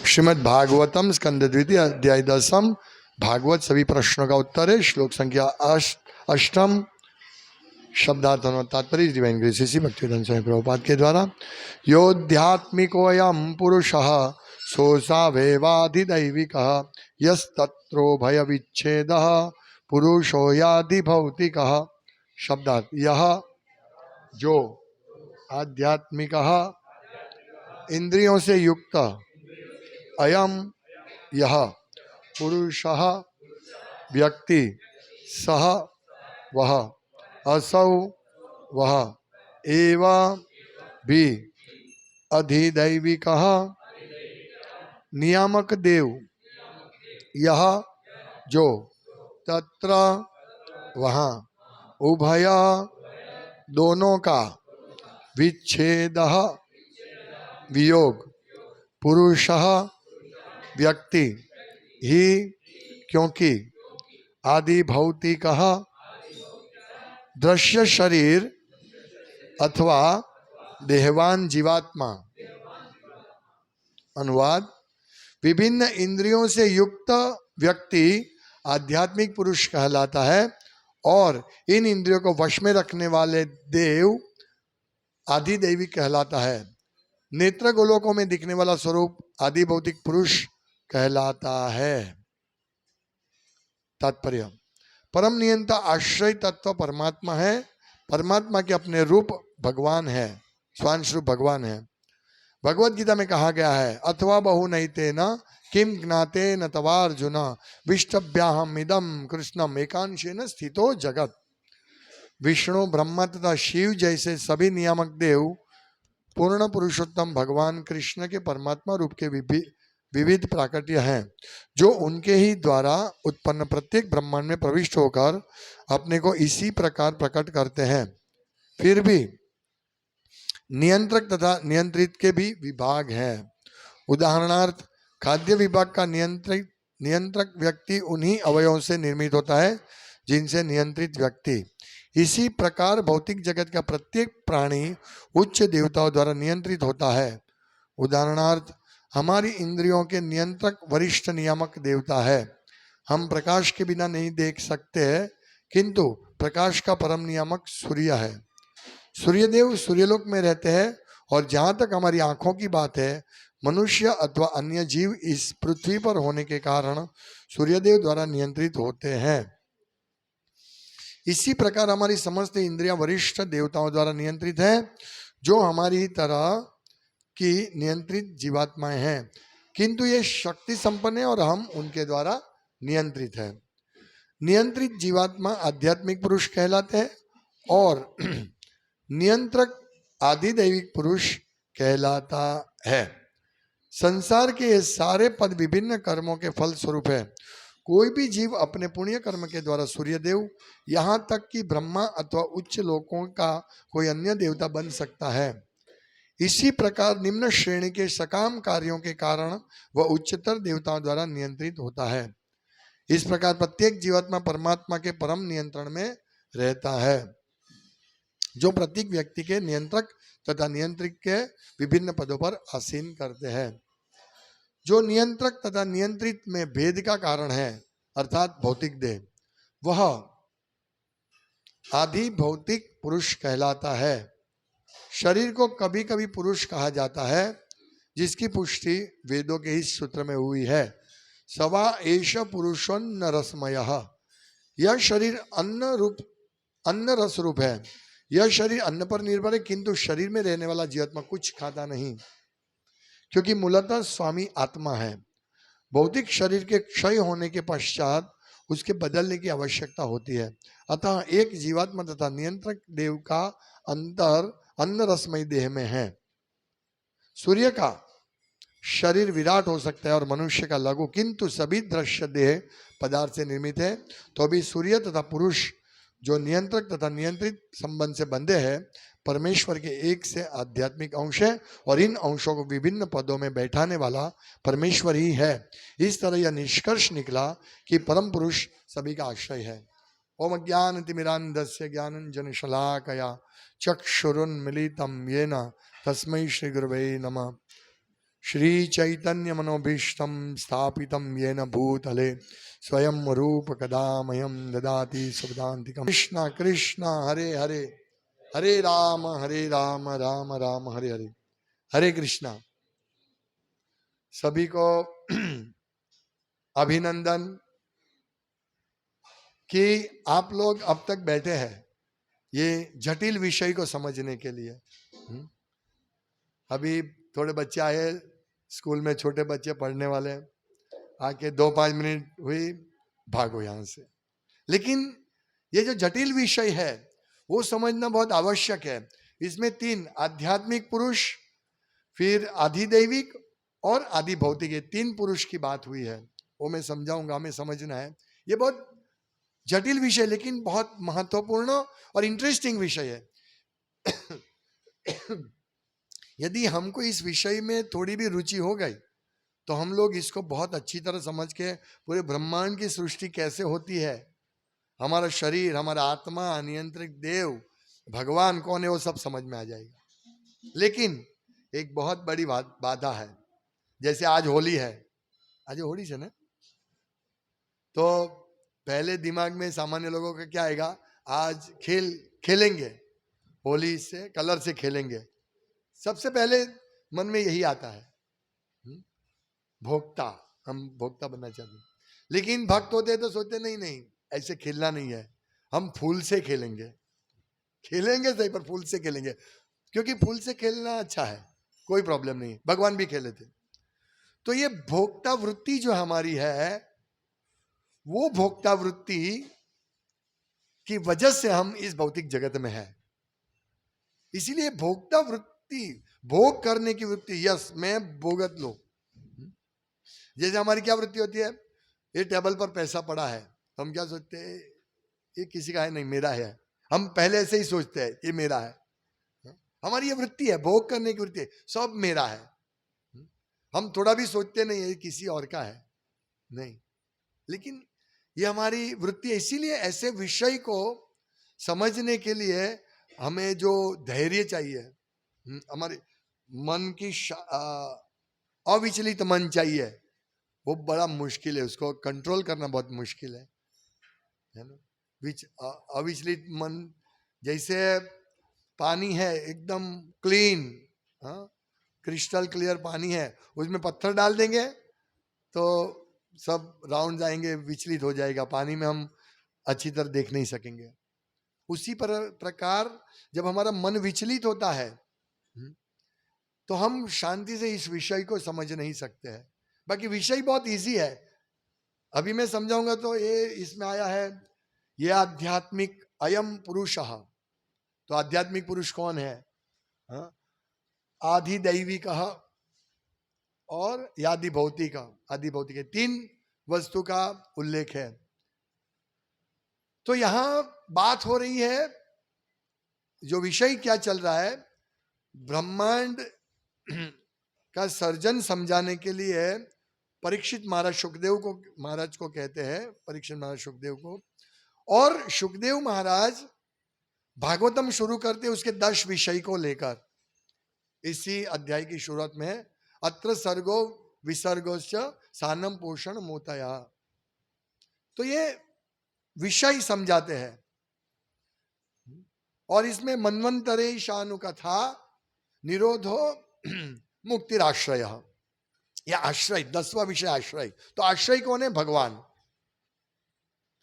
श्रीमद् भागवतम स्कंद द्वितीय अध्याय 10 भागवत सभी प्रश्नों का उत्तर है। श्लोक संख्या 8 शब्दार्थ और तात्पर्य डिवाइन ग्रेस श्री भक्तिवेदांत स्वामी प्रभुपाद के द्वारा। योध्यात्मिकोऽयं पुरुषः सोऽसा वेवाधिदैविकः यस्तत्रो भय विच्छेदः पुरुषो यादि भौतिकः। शब्दार्थ यह जो आध्यात्मिकः इंद्रियों से युक्त अयम यह पुरुषः व्यक्ति सह वह असौ वह एव भी अधिदैविकः नियामक देव यह जो तत्र वहाँ उभय दोनों का विच्छेदः वियोग पुरुषः व्यक्ति ही क्योंकि आदि भौतिकः दृश्य शरीर अथवा देहवान जीवात्मा। अनुवाद विभिन्न इंद्रियों से युक्त व्यक्ति आध्यात्मिक पुरुष कहलाता है और इन इंद्रियों को वश में रखने वाले देव आदि दैवी कहलाता है। नेत्र गोलोकों में दिखने वाला स्वरूप आदि भौतिक पुरुष कहलाता है। तात्पर्य परम नियंता आश्रय तत्व परमात्मा है। परमात्मा के अपने रूप भगवान है, स्वांश रूप भगवान है। भगवत गीता में कहा गया है अथवा बहु नैतेन किम ज्ञाते न तवार्जुन विष्टभ्याहम इदम कृष्णम एकांशेन स्थितो जगत। विष्णु ब्रह्मा तथा शिव जैसे सभी नियामक देव पूर्ण पुरुषोत्तम भगवान कृष्ण के परमात्मा रूप के विविध प्राकट्य हैं जो उनके ही द्वारा उत्पन्न प्रत्येक ब्रह्मांड में प्रविष्ट होकर अपने को इसी प्रकार प्रकट करते हैं। फिर भी नियंत्रक तथा नियंत्रित के भी विभाग हैं। उदाहरणार्थ खाद्य विभाग का नियंत्रक व्यक्ति उन्हीं अवयवों से निर्मित होता है जिनसे नियंत्रित व्यक्ति। इसी प्रकार भौतिक जगत का प्रत्येक प्राणी उच्च देवताओं द्वारा नियंत्रित होता है। उदाहरणार्थ हमारी इंद्रियों के नियंत्रक वरिष्ठ नियामक देवता है। हम प्रकाश के बिना नहीं देख सकते हैं किंतु प्रकाश का परम नियामक सूर्य है। सूर्यदेव सूर्यलोक में रहते हैं और जहाँ तक हमारी आंखों की बात है मनुष्य अथवा अन्य जीव इस पृथ्वी पर होने के कारण सूर्यदेव द्वारा नियंत्रित होते हैं। इसी प्रकार हमारी समस्त इंद्रियां वरिष्ठ देवताओं द्वारा नियंत्रित है जो हमारी तरह की नियंत्रित जीवात्माएं हैं किंतु ये शक्ति संपन्न है और हम उनके द्वारा नियंत्रित है। नियंत्रित जीवात्मा आध्यात्मिक पुरुष कहलाते हैं और नियंत्रक आदि दैविक पुरुष कहलाता है। संसार के ये सारे पद विभिन्न कर्मों के फल स्वरूप है। कोई भी जीव अपने पुण्य कर्म के द्वारा सूर्यदेव यहाँ तक कि ब्रह्मा अथवा उच्च लोकों का कोई अन्य देवता बन सकता है। इसी प्रकार निम्न श्रेणी के सकाम कार्यों के कारण वह उच्चतर देवताओं द्वारा नियंत्रित होता है। इस प्रकार प्रत्येक जीवात्मा परमात्मा के परम नियंत्रण में रहता है जो प्रत्येक व्यक्ति के नियंत्रक तथा नियंत्रित के विभिन्न पदों पर आसीन करते हैं। जो नियंत्रक तथा नियंत्रित में भेद का कारण है अर्थात भौतिक देह वह आदि भौतिक पुरुष कहलाता है। शरीर को कभी कभी पुरुष कहा जाता है जिसकी पुष्टि वेदों के इस सूत्र में हुई है सवा एष पुरुषोन्न रसमयः। यह शरीर अन्न रस रूप है। यह शरीर अन्न पर निर्भर है किंतु शरीर में रहने वाला जीवात्मा कुछ खाता नहीं क्योंकि मूलतः स्वामी आत्मा है। भौतिक शरीर के क्षय होने के पश्चात उसके बदलने की आवश्यकता होती है। अतः एक जीवात्मा तथा नियंत्रक देव का अंतर अन्न रसमय देह में है। सूर्य का शरीर विराट हो सकता है और मनुष्य का लघु किंतु सभी दृश्य देह पदार्थ से निर्मित है। तो भी सूर्य तथा पुरुष जो नियंत्रक तथा नियंत्रित संबंध से बंधे हैं परमेश्वर के एक से आध्यात्मिक अंश है और इन अंशों को विभिन्न पदों में बैठाने वाला परमेश्वर ही है। इस तरह यह निष्कर्ष निकला कि परम पुरुष सभी का आश्रय है। ओम ज्ञानतिमिरान्धस्य ज्ञानञ्जनशलाकया चक्षुरुन्मीलितं येन तस्मै श्री गुरवे नमः। श्री चैतन्य मनोभीष्टम स्थापितम येन भूतले स्वयं रूप कदा मह्यं ददाति सुखदान्तिकम्। कृष्ण कृष्ण हरे हरे हरे राम राम राम हरे हरे। हरे कृष्णा। सभी को अभिनंदन कि आप लोग अब तक बैठे हैं ये जटिल विषय को समझने के लिए। अभी थोड़े बच्चे आए स्कूल में, छोटे बच्चे पढ़ने वाले, आके 2-5 मिनट हुई भागो यहां से। लेकिन ये जो जटिल विषय है वो समझना बहुत आवश्यक है। इसमें 3 आध्यात्मिक पुरुष, फिर आधिदैविक और आदि भौतिक, ये 3 पुरुष की बात हुई है। वो मैं समझाऊंगा, हमें समझना है। ये बहुत जटिल विषय लेकिन बहुत महत्वपूर्ण और इंटरेस्टिंग विषय है। यदि हमको इस विषय में थोड़ी भी रुचि हो गई तो हम लोग इसको बहुत अच्छी तरह समझ के पूरे ब्रह्मांड की सृष्टि कैसे होती है, हमारा शरीर, हमारा आत्मा, नियंत्रित देव, भगवान कौन है, वो सब समझ में आ जाएगा। लेकिन एक बहुत बड़ी बाधा है। जैसे आज होली है, आज होली से ना, तो पहले दिमाग में सामान्य लोगों का क्या आएगा, आज खेलेंगे होली से, कलर से खेलेंगे। सबसे पहले मन में यही आता है, भोक्ता, हम भोक्ता बनना चाहते हैं। लेकिन भक्त होते तो सोचते नहीं ऐसे खेलना नहीं है, हम फूल से खेलेंगे सही, पर फूल से खेलेंगे, क्योंकि फूल से खेलना अच्छा है, कोई प्रॉब्लम नहीं, भगवान भी खेले थे। तो ये भोक्ता वृत्ति जो हमारी है, वो भोक्ता वृत्ति की वजह से हम इस भौतिक जगत में हैं। इसीलिए भोक्ता वृत्ति, भोग करने की वृत्ति, यस मैं भोगत लो। जैसे हमारी क्या वृत्ति होती है, ये टेबल पर पैसा पड़ा है तो हम क्या सोचते हैं, ये किसी का है नहीं, मेरा है। हम पहले ऐसे ही सोचते हैं ये मेरा है। हमारी ये वृत्ति है, भोग करने की वृत्ति है, सब मेरा है। हम थोड़ा भी सोचते नहीं है किसी और का है, नहीं। लेकिन ये हमारी वृत्ति है। इसीलिए ऐसे विषय को समझने के लिए हमें जो धैर्य चाहिए, हमारे मन की अविचलित मन चाहिए, वो बड़ा मुश्किल है, उसको कंट्रोल करना बहुत मुश्किल है ना। अविचलित मन, जैसे पानी है एकदम क्लीन, क्रिस्टल क्लियर पानी है, उसमें पत्थर डाल देंगे तो सब राउंड जाएंगे, विचलित हो जाएगा, पानी में हम अच्छी तरह देख नहीं सकेंगे। उसी प्रकार जब हमारा मन विचलित होता है तो हम शांति से इस विषय को समझ नहीं सकते हैं। बाकी विषय बहुत इजी है, अभी मैं समझाऊंगा। तो ये इसमें आया है, ये आध्यात्मिक अयम पुरुषः। तो आध्यात्मिक पुरुष कौन है, आधिदैविक और यादि भौतिक। आदि भौतिक 3 वस्तु का उल्लेख है। तो यहां बात हो रही है, जो विषय क्या चल रहा है, ब्रह्मांड का सर्जन समझाने के लिए परीक्षित महाराज को कहते हैं, परीक्षित महाराज सुखदेव को। और सुखदेव महाराज भागवतम शुरू करते उसके 10 विषय को लेकर। इसी अध्याय की शुरुआत में अत्र सर्गो विसर्गोश्च सानम पोषण मोतया, तो ये विषय समझाते हैं। और इसमें मन्वंतरे शानु कथा निरोधो मुक्तिराश्रय, या आश्रय, 10वां विषय आश्रय। तो आश्रय कौन है, भगवान।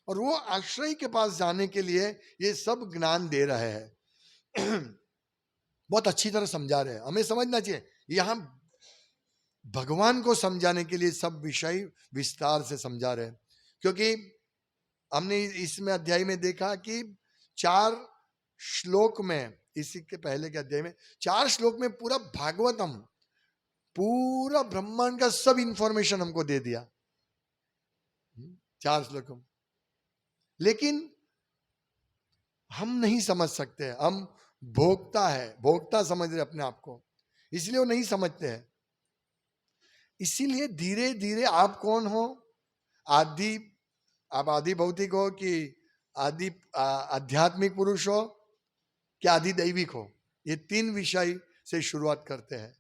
और वो आश्रय के पास जाने के लिए ये सब ज्ञान दे रहे हैं। बहुत अच्छी तरह समझा रहे हैं, हमें समझना चाहिए। यहां भगवान को समझाने के लिए सब विषय विस्तार से समझा रहे हैं, क्योंकि हमने इसमें अध्याय में देखा कि 4 श्लोक में, इसी के पहले के अध्याय में 4 श्लोक में पूरा भागवतम, पूरा ब्रह्मांड का सब इंफॉर्मेशन हमको दे दिया 4 श्लोकों। लेकिन हम नहीं समझ सकते, हम भोक्ता समझ रहे अपने आप को, इसलिए वो नहीं समझते हैं। इसीलिए धीरे धीरे आप कौन हो, आप आदि भौतिक हो कि आदि आध्यात्मिक पुरुष हो कि आदि दैविक हो, ये 3 विषय से शुरुआत करते हैं।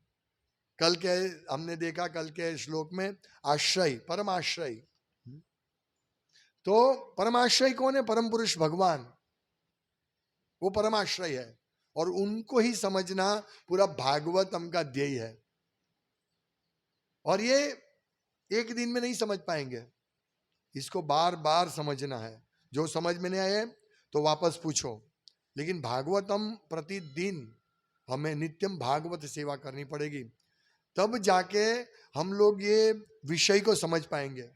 कल के हमने देखा, कल के श्लोक में आश्रय, परम आश्रय। तो परम आश्रय कौन है? परम पुरुष भगवान, वो परम आश्रय है। और उनको ही समझना पूरा भागवतम का ध्येय है। और ये एक दिन में नहीं समझ पाएंगे, इसको बार बार समझना है। जो समझ में नहीं आए तो वापस पूछो। लेकिन भागवतम प्रतिदिन हमें नित्यम भागवत सेवा करनी पड़ेगी, तब जाके हम लोग ये विषय को समझ पाएंगे।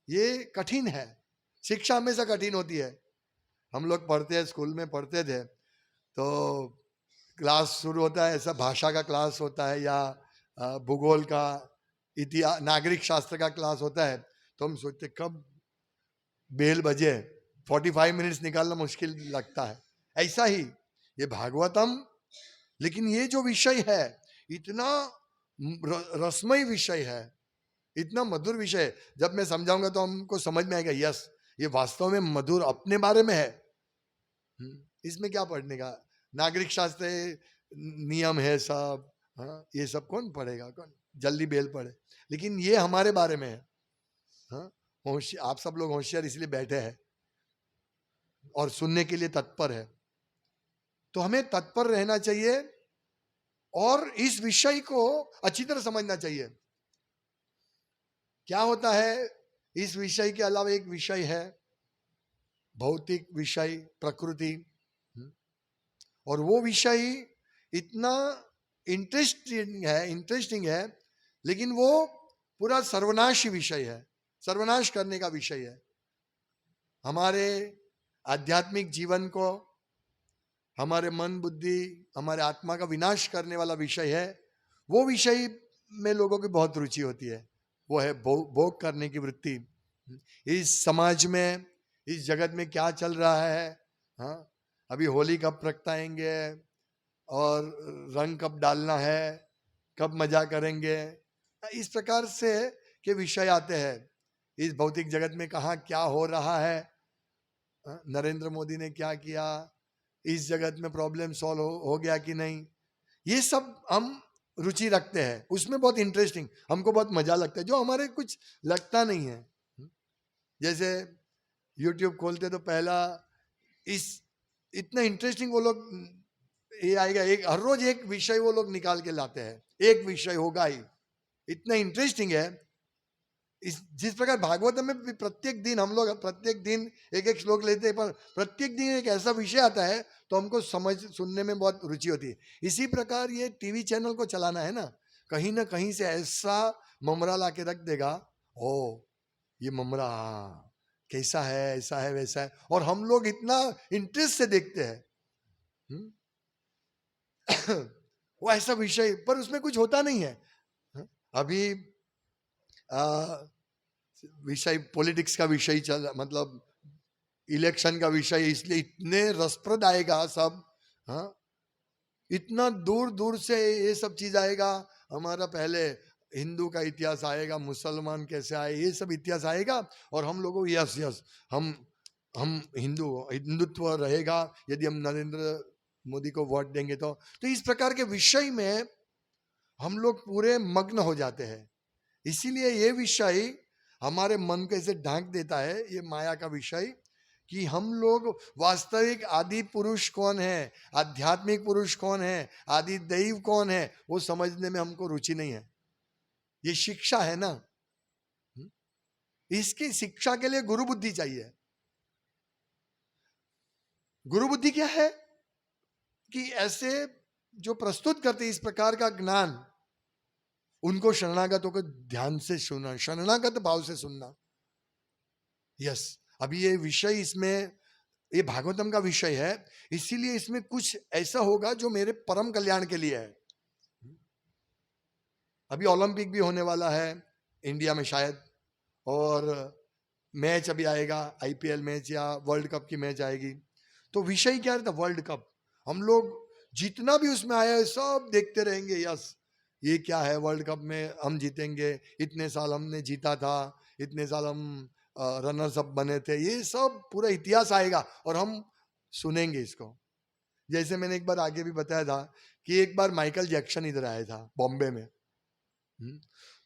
ये कठिन है, शिक्षा हमेशा कठिन होती है। हम लोग पढ़ते हैं, स्कूल में पढ़ते थे, तो क्लास शुरू होता है, ऐसा भाषा का क्लास होता है या भूगोल का, इतिहास, नागरिक शास्त्र का क्लास होता है, तो हम सोचते कब बेल बजे, 45 मिनट्स निकालना मुश्किल लगता है। ऐसा ही ये भागवतम, लेकिन ये जो विषय है इतना रसमय विषय है, इतना मधुर विषय है। जब मैं समझाऊंगा तो हमको समझ में आएगा, यस ये वास्तव में मधुर अपने बारे में है। इसमें क्या पढ़ने का? नागरिक शास्त्र नियम है सब, हाँ ये सब कौन पढ़ेगा, कौन जल्दी बेल पढ़े। लेकिन ये हमारे बारे में है। हाँ, आप सब लोग होशियार इसलिए बैठे हैं और सुनने के लिए तत्पर है। तो हमें तत्पर रहना चाहिए और इस विषय को अच्छी तरह समझना चाहिए। क्या होता है, इस विषय के अलावा एक विषय है भौतिक विषय, प्रकृति। और वो विषय इतना इंटरेस्टिंग है, लेकिन वो पूरा सर्वनाशी विषय है, सर्वनाश करने का विषय है। हमारे आध्यात्मिक जीवन को, हमारे मन बुद्धि, हमारे आत्मा का विनाश करने वाला विषय है। वो विषय में लोगों की बहुत रुचि होती है, वो है भोग करने की वृत्ति। इस समाज में, इस जगत में क्या चल रहा है, हाँ अभी होली कब प्रगटाएंगे और रंग कब डालना है, कब मजा करेंगे, इस प्रकार से के विषय आते हैं। इस भौतिक जगत में कहाँ क्या हो रहा है, नरेंद्र मोदी ने क्या किया, इस जगत में प्रॉब्लम सॉल्व हो गया कि नहीं, ये सब हम रुचि रखते हैं। उसमें बहुत इंटरेस्टिंग, हमको बहुत मजा लगता है, जो हमारे कुछ लगता नहीं है। जैसे YouTube खोलते तो पहला इस इतना इंटरेस्टिंग वो लोग, ये आएगा एक, हर रोज एक विषय वो लोग निकाल के लाते हैं, एक विषय होगा ही, इतना इंटरेस्टिंग है। इस जिस प्रकार भागवत में भी प्रत्येक दिन हम लोग प्रत्येक दिन एक एक श्लोक लेते हैं, पर प्रत्येक दिन एक ऐसा विषय आता है तो हमको समझ सुनने में बहुत रुचि होती है। इसी प्रकार ये टीवी चैनल को चलाना है ना कहीं से ऐसा ममरा ला के रख देगा, ओ ये ममरा कैसा है, ऐसा है वैसा है, और हम लोग इतना इंटरेस्ट से देखते हैं। वो ऐसा विषय, पर उसमें कुछ होता नहीं है। अभी विषय पॉलिटिक्स का विषय चल, मतलब इलेक्शन का विषय, इसलिए इतने रसप्रद आएगा सब। हाँ, इतना दूर दूर से ये सब चीज आएगा। हमारा पहले हिंदू का इतिहास आएगा, मुसलमान कैसे आए, ये सब इतिहास आएगा, और हम लोगों यस यस हम हिंदुत्व रहेगा यदि हम नरेंद्र मोदी को वोट देंगे तो इस प्रकार के विषय में हम लोग पूरे मग्न हो जाते हैं। इसीलिए ये विषय हमारे मन को ऐसे ढांक देता है, ये माया का विषय, कि हम लोग वास्तविक आदि पुरुष कौन है, आध्यात्मिक पुरुष कौन है, आदि दैव कौन है, वो समझने में हमको रुचि नहीं है। ये शिक्षा है ना, इसकी शिक्षा के लिए गुरु बुद्धि चाहिए। गुरु बुद्धि क्या है कि ऐसे जो प्रस्तुत करते इस प्रकार का ज्ञान, उनको शरणागतों को ध्यान से सुनना, शरणागत भाव से सुनना। यस, अभी ये विषय, इसमें ये भागवतम का विषय है, इसीलिए इसमें कुछ ऐसा होगा जो मेरे परम कल्याण के लिए है। अभी ओलंपिक भी होने वाला है इंडिया में शायद, और मैच अभी आएगा, आईपीएल मैच या वर्ल्ड कप की मैच आएगी। तो विषय क्या रहता, वर्ल्ड कप। हम लोग जितना भी उसमें आया है सब देखते रहेंगे, यस ये क्या है, वर्ल्ड कप में हम जीतेंगे, इतने साल हमने जीता था, इतने साल हम रनर्स अप बने थे, ये सब पूरा इतिहास आएगा और हम सुनेंगे इसको। जैसे मैंने एक बार आगे भी बताया था कि एक बार माइकल जैक्सन इधर आया था बॉम्बे में।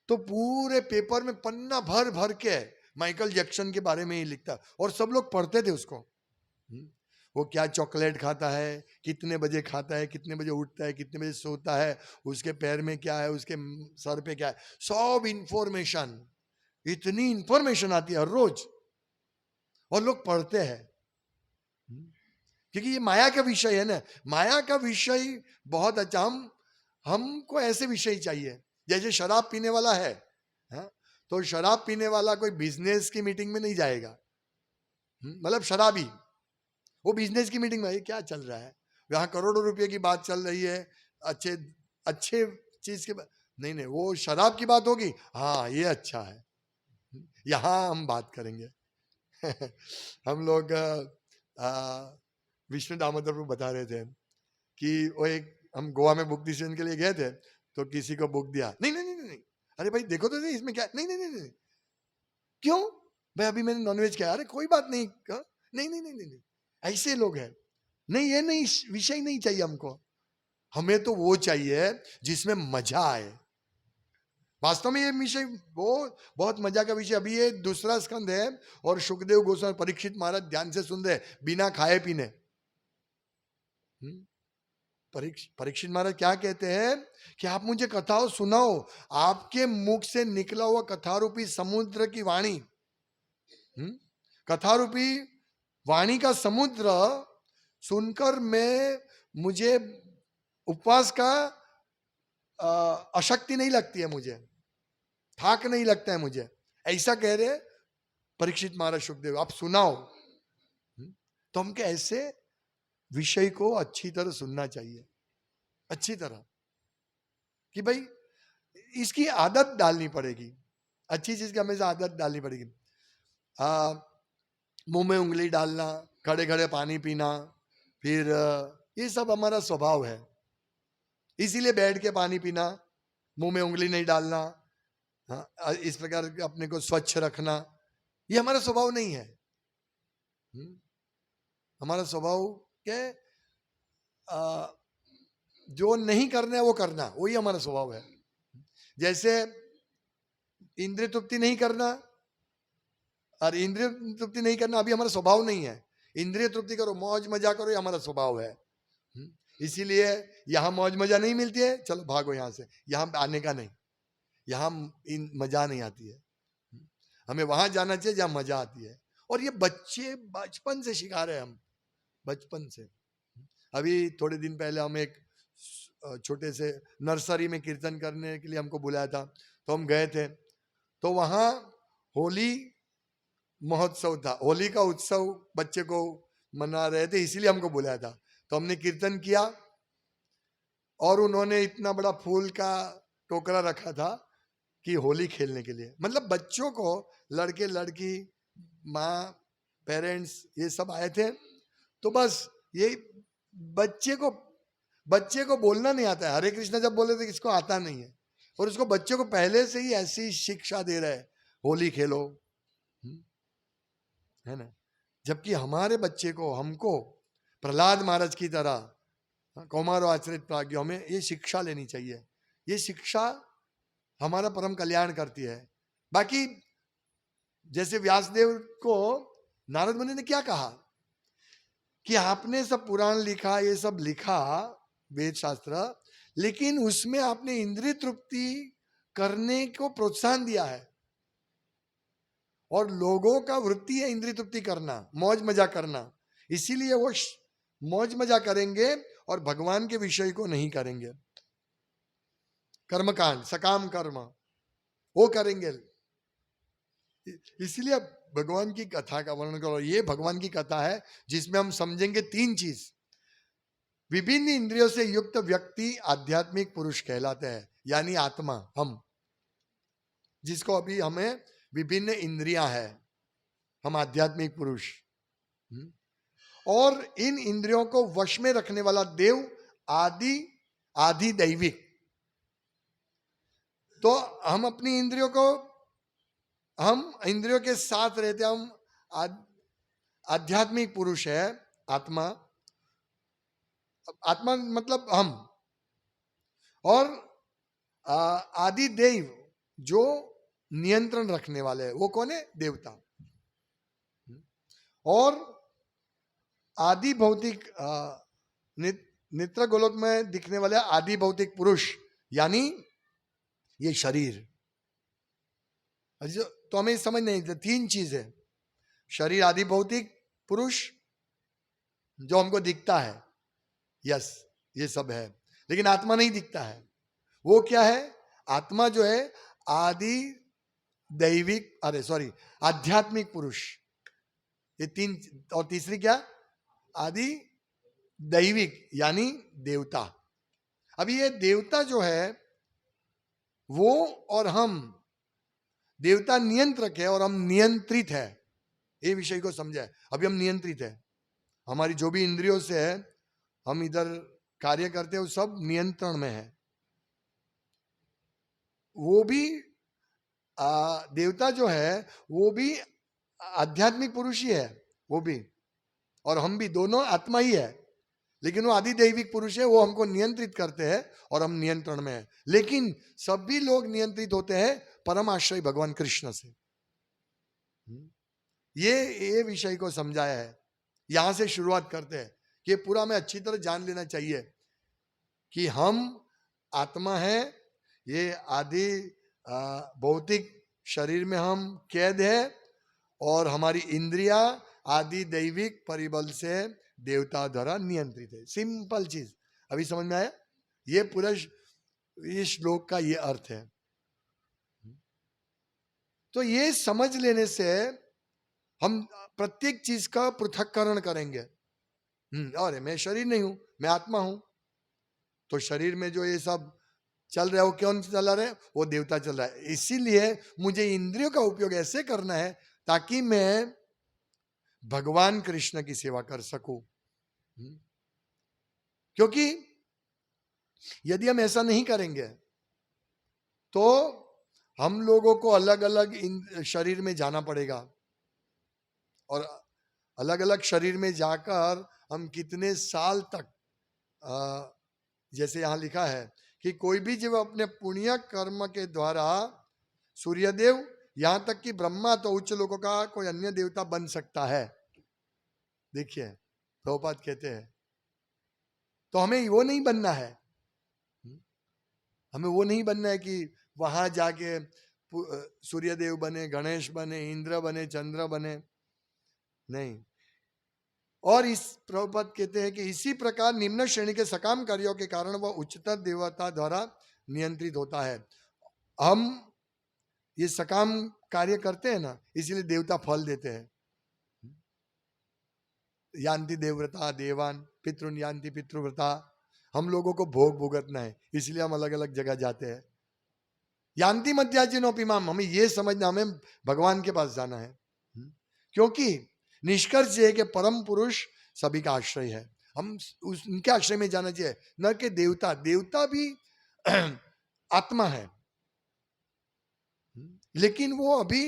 तो पूरे पेपर में पन्ना भर भर के माइकल जैक्सन के बारे में ही लिखता और सब लोग पढ़ते थे उसको। वो क्या चॉकलेट खाता है, कितने बजे खाता है, कितने बजे उठता है, कितने बजे सोता है, उसके पैर में क्या है, उसके सर पे क्या है, सब इंफॉर्मेशन, इतनी इंफॉर्मेशन आती है हर रोज और लोग पढ़ते हैं। क्योंकि ये माया का विषय है ना, माया का विषय बहुत अच्छा। हमको ऐसे विषय चाहिए। जैसे शराब पीने वाला है, तो शराब पीने वाला कोई बिजनेस की मीटिंग में नहीं जाएगा। मतलब शराबी वो बिजनेस की मीटिंग में, ये क्या चल रहा है, यहाँ करोड़ों रुपए की बात चल रही है, अच्छे अच्छे चीज के नहीं नहीं, वो शराब की बात होगी, हाँ ये अच्छा है, यहाँ हम बात करेंगे। हम लोग विष्णु दामोदर को बता रहे थे कि वो एक, हम गोवा में बुक डिसीजन के लिए गए थे, तो किसी को बुक दिया, नहीं नहीं नहीं नहीं, अरे भाई देखो तो नहीं इसमें क्या, नहीं नहीं नहीं नहीं, क्यों भाई अभी मैंने नॉनवेज खाया, अरे कोई बात नहीं, नहीं नहीं नहीं नहीं, ऐसे लोग हैं। नहीं ये नहीं, विषय नहीं चाहिए हमको, हमें तो वो चाहिए जिसमें मजा आए। वास्तव में ये विषय वो बहुत मजा का विषय। अभी ये दूसरा स्कंद है और सुखदेव गोस्वामी परीक्षित महाराज ध्यान से सुन रहे बिना खाए पीने। परीक्षित महाराज क्या कहते हैं कि आप मुझे कथाओं सुनाओ, आपके मुख से निकला हुआ कथारूपी समुद्र की वाणी, कथारूपी वाणी का समुद्र सुनकर मुझे उपवास का अशक्ति नहीं लगती है, मुझे थाक नहीं लगता है मुझे, ऐसा कह रहे परीक्षित महाराज सुखदेव, आप सुनाओ। तो हमको ऐसे विषय को अच्छी तरह सुनना चाहिए, अच्छी तरह, कि भाई इसकी आदत डालनी पड़ेगी, अच्छी चीज की हमेशा आदत डालनी पड़ेगी। मुंह में उंगली डालना, खड़े खड़े पानी पीना, फिर ये सब हमारा स्वभाव है, इसीलिए बैठ के पानी पीना, मुंह में उंगली नहीं डालना, इस प्रकार अपने को स्वच्छ रखना, ये हमारा स्वभाव नहीं है। हमारा स्वभाव के जो नहीं करना है वो करना, वही हमारा स्वभाव है। जैसे इंद्रिय तृप्ति नहीं करना, और इंद्रिय तृप्ति नहीं करना अभी हमारा स्वभाव नहीं है। इंद्रिय तृप्ति करो, मौज मजा करो, ये हमारा स्वभाव है। इसीलिए यहां मौज मजा नहीं मिलती है, चलो भागो यहां से, यहां आने का नहीं, यहां मजा नहीं आती है, हमें वहां जाना चाहिए जहां मजा आती है। और ये बच्चे बचपन से सिखा रहे हैं, हम बचपन से। अभी थोड़े दिन पहले हम एक छोटे से नर्सरी में कीर्तन करने के लिए हमको बुलाया था, तो हम गए थे, तो वहां होली महोत्सव था, होली का उत्सव बच्चे को मना रहे थे, इसीलिए हमको बुलाया था। तो हमने कीर्तन किया और उन्होंने इतना बड़ा फूल का टोकरा रखा था कि होली खेलने के लिए, मतलब बच्चों को, लड़के लड़की माँ पेरेंट्स ये सब आए थे। तो बस ये बच्चे को बोलना नहीं आता है, हरे कृष्णा जब बोले थे किसको आता नहीं है, और उसको बच्चे को पहले से ही ऐसी शिक्षा दे रहे हैं, होली खेलो, है ना। जबकि हमारे बच्चे को, हमको प्रहलाद महाराज की तरह कौमारो आश्रित प्राज्ञों में ये शिक्षा लेनी चाहिए। ये शिक्षा हमारा परम कल्याण करती है। बाकी जैसे व्यासदेव को नारद मुनि ने क्या कहा कि आपने सब पुराण लिखा, ये सब लिखा वेद शास्त्र, लेकिन उसमें आपने इंद्रिय तृप्ति करने को प्रोत्साहन दिया है, और लोगों का वृत्ति है इंद्रिय तृप्ति करना, मौज मजा करना, इसीलिए वो मौज मजा करेंगे और भगवान के विषय को नहीं करेंगे। कर्मकांड, सकाम कर्म वो करेंगे। इसलिए भगवान की कथा का वर्णन करो। ये भगवान की कथा है जिसमें हम समझेंगे तीन चीज। विभिन्न इंद्रियों से युक्त व्यक्ति आध्यात्मिक पुरुष कहलाते हैं, यानी आत्मा, हम जिसको अभी हमें विभिन्न इंद्रियां हैं, हम आध्यात्मिक पुरुष। और इन इंद्रियों को वश में रखने वाला देव आदि दैविक। तो हम अपनी इंद्रियों को, हम इंद्रियों के साथ रहते, हम आध्यात्मिक पुरुष है, आत्मा। आत्मा मतलब हम, और आदि देव जो नियंत्रण रखने वाले हैं, वो कौन है? देवता। और आदि भौतिक नित्र गोलोक में दिखने वाले आदि भौतिक पुरुष, यानी ये शरीर। तो हमें समझ नहीं, तीन चीज है। शरीर आदि भौतिक पुरुष जो हमको दिखता है, यस ये सब है, लेकिन आत्मा नहीं दिखता है। वो क्या है? आत्मा जो है आदि दैविक, अरे सॉरी, आध्यात्मिक पुरुष, ये तीन। और तीसरी क्या? आदि दैविक यानी देवता। अब ये देवता जो है वो और हम, देवता नियंत्रक है और हम नियंत्रित है। ये विषय को समझा है। अभी हम नियंत्रित है, हमारी जो भी इंद्रियों से है हम इधर कार्य करते हैं, वो सब नियंत्रण में है। वो भी देवता जो है वो भी आध्यात्मिक पुरुष ही है, वो भी, और हम भी, दोनों आत्मा ही है। लेकिन वो आदि दैविक पुरुष है, वो हमको नियंत्रित करते हैं और हम नियंत्रण में है। लेकिन सभी लोग नियंत्रित होते हैं परम आश्रय भगवान कृष्ण से। ये विषय को समझाया है। यहां से शुरुआत करते हैं कि पूरा हमें अच्छी तरह जान लेना चाहिए कि हम आत्मा है, ये आदि भौतिक शरीर में हम कैद है, और हमारी इंद्रिया आदि दैविक परिबल से देवता द्वारा नियंत्रित है। सिंपल चीज, अभी समझ में आया? ये पूरा इस श्लोक का ये अर्थ है। तो ये समझ लेने से हम प्रत्येक चीज का पृथक्करण करेंगे। और मैं शरीर नहीं हूं, मैं आत्मा हूं। तो शरीर में जो ये सब चल रहा है वो कौन चला रहा है? वो देवता चल रहा है। इसीलिए मुझे इंद्रियों का उपयोग ऐसे करना है ताकि मैं भगवान कृष्ण की सेवा कर सकूं। क्योंकि यदि हम ऐसा नहीं करेंगे तो हम लोगों को अलग अलग शरीर में जाना पड़ेगा, और अलग अलग शरीर में जाकर हम कितने साल तक, जैसे यहां लिखा है कि कोई भी जीव अपने पुण्य कर्म के द्वारा सूर्यदेव, यहां तक कि ब्रह्मा तो उच्च लोगों का कोई अन्य देवता बन सकता है। देखिए प्रभुपाद कहते हैं, तो हमें वो नहीं बनना है। हमें वो नहीं बनना है कि वहां जाके सूर्यदेव बने, गणेश बने, इंद्र बने, चंद्र बने, नहीं। और इस प्रभुपाद कहते हैं कि इसी प्रकार निम्न श्रेणी के सकाम कार्यों के कारण वह उच्चतर देवता द्वारा नियंत्रित होता है। हम ये सकाम कार्य करते हैं ना, इसीलिए देवता फल देते हैं। यान्ति देवव्रता देवान पितृन यान्ति पितृव्रता। हम लोगों को भोग भुगतना है, इसलिए हम अलग अलग जगह जाते हैं। यान्ति मध्याजिनोपिमाम, हमें ये समझना, हमें भगवान के पास जाना है। क्योंकि निष्कर्ष है कि परम पुरुष सभी का आश्रय है। हम उनके आश्रय में जाना चाहिए, न कि देवता। देवता भी आत्मा है, लेकिन वो अभी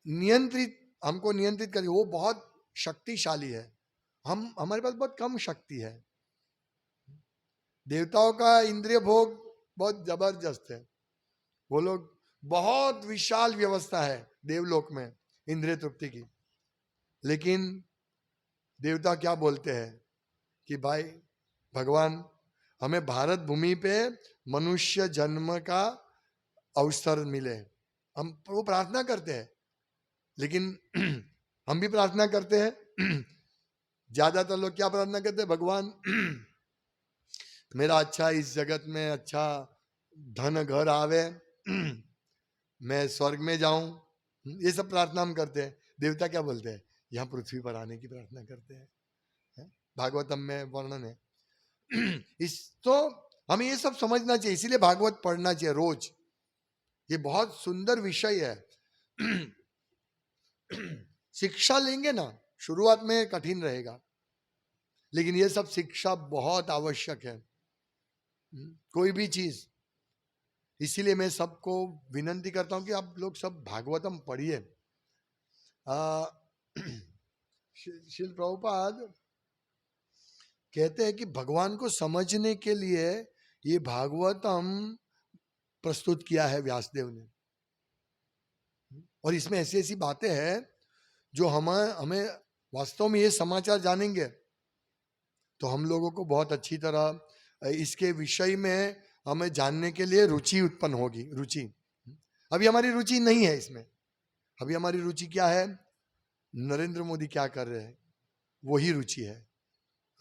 नियंत्रित, हमको नियंत्रित करे, वो बहुत शक्तिशाली है। हमारे पास बहुत कम शक्ति है। देवताओं का इंद्रिय भोग बहुत जबरदस्त है। वो लोग, बहुत विशाल व्यवस्था है देवलोक में इंद्रिय तृप्ति की। लेकिन देवता क्या बोलते हैं कि भाई भगवान, हमें भारत भूमि पे मनुष्य जन्म का अवसर मिले। हम वो प्रार्थना करते हैं, लेकिन हम भी प्रार्थना करते हैं। ज्यादातर लोग क्या प्रार्थना करते हैं? भगवान मेरा अच्छा इस जगत में अच्छा धन घर आवे, मैं स्वर्ग में जाऊं, ये सब प्रार्थना हम करते हैं। देवता क्या बोलते हैं? यहाँ पृथ्वी पर आने की प्रार्थना करते हैं। भागवतम में वर्णन है। इस तो हमें ये सब समझना चाहिए, इसीलिए भागवत पढ़ना चाहिए रोज। ये बहुत सुंदर विषय है। शिक्षा लेंगे ना, शुरुआत में कठिन रहेगा, लेकिन ये सब शिक्षा बहुत आवश्यक है, कोई भी चीज। इसीलिए मैं सबको विनंती करता हूं कि आप लोग सब भागवतम पढ़िए। श्रील प्रभुपाद कहते हैं कि भगवान को समझने के लिए ये भागवतम प्रस्तुत किया है व्यासदेव ने, और इसमें ऐसी ऐसी बातें हैं जो हमें हमें वास्तव में ये समाचार जानेंगे तो हम लोगों को बहुत अच्छी तरह इसके विषय में हमें जानने के लिए रुचि उत्पन्न होगी। रुचि, अभी हमारी रुचि नहीं है इसमें। अभी हमारी रुचि क्या है? नरेंद्र मोदी क्या कर रहे हैं, वही रुचि है।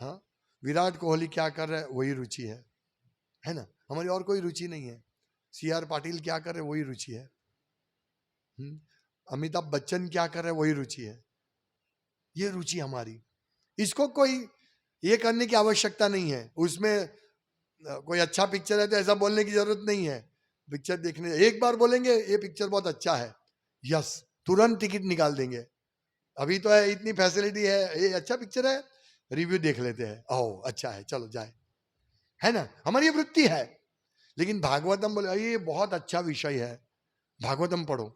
हाँ, विराट कोहली क्या कर रहे हैं, वही रुचि है ना। हमारी और कोई रुचि नहीं है। CR पाटिल क्या कर रहे हैं, वही रुचि है। अमिताभ बच्चन क्या कर रहे हैं, वही रुचि है। ये रुचि हमारी, इसको कोई ये करने की आवश्यकता नहीं है। उसमें कोई अच्छा पिक्चर है तो ऐसा बोलने की जरूरत नहीं है। पिक्चर देखने एक बार बोलेंगे ये पिक्चर बहुत अच्छा है, यस, तुरंत टिकट निकाल देंगे। अभी तो है, इतनी फैसिलिटी है, ये अच्छा पिक्चर है, रिव्यू देख लेते हैं, ओह अच्छा है, चलो जाए, है ना। हमारी ये वृत्ति है। लेकिन भागवतम बोले ये बहुत अच्छा विषय है, भागवतम पढ़ो,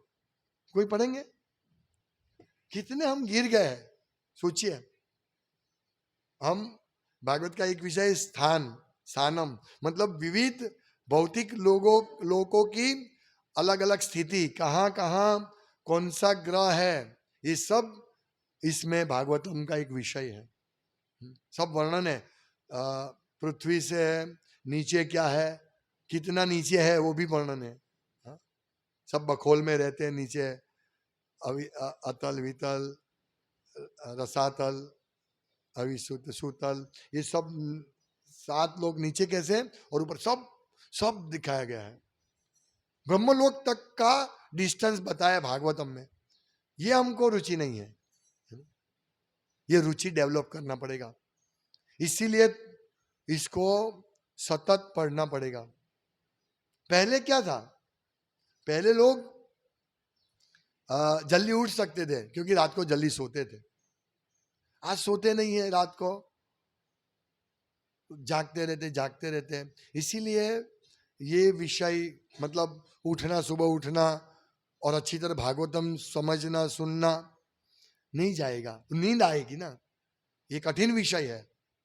कोई पढ़ेंगे? कितने हम गिर गए हैं, सोचिए। हम भागवत का एक विषय स्थानम, मतलब विविध भौतिक लोगों की अलग अलग स्थिति, कहाँ कहाँ कौन सा ग्रह है, ये सब इसमें भागवतम का एक विषय है। सब वर्णन है। पृथ्वी से नीचे क्या है, कितना नीचे है वो भी वर्णन है। सब बखोल में रहते हैं नीचे, अतल वितल रसातल अविसुत सुतल, ये सब 7 लोग नीचे कैसे और ऊपर सब सब दिखाया गया है। ब्रह्मलोक तक का डिस्टेंस बताया भागवतम में। ये हमको रुचि नहीं है, ये रुचि डेवलप करना पड़ेगा। इसीलिए इसको सतत पढ़ना पड़ेगा। पहले क्या था, पहले लोग जल्दी उठ सकते थे क्योंकि रात को जल्दी सोते थे। आज सोते नहीं है, रात को जागते रहते हैं। इसीलिए ये विषय, मतलब उठना, सुबह उठना और अच्छी तरह भागवतम समझना सुनना नहीं जाएगा, नींद आएगी ना। ये कठिन विषय है,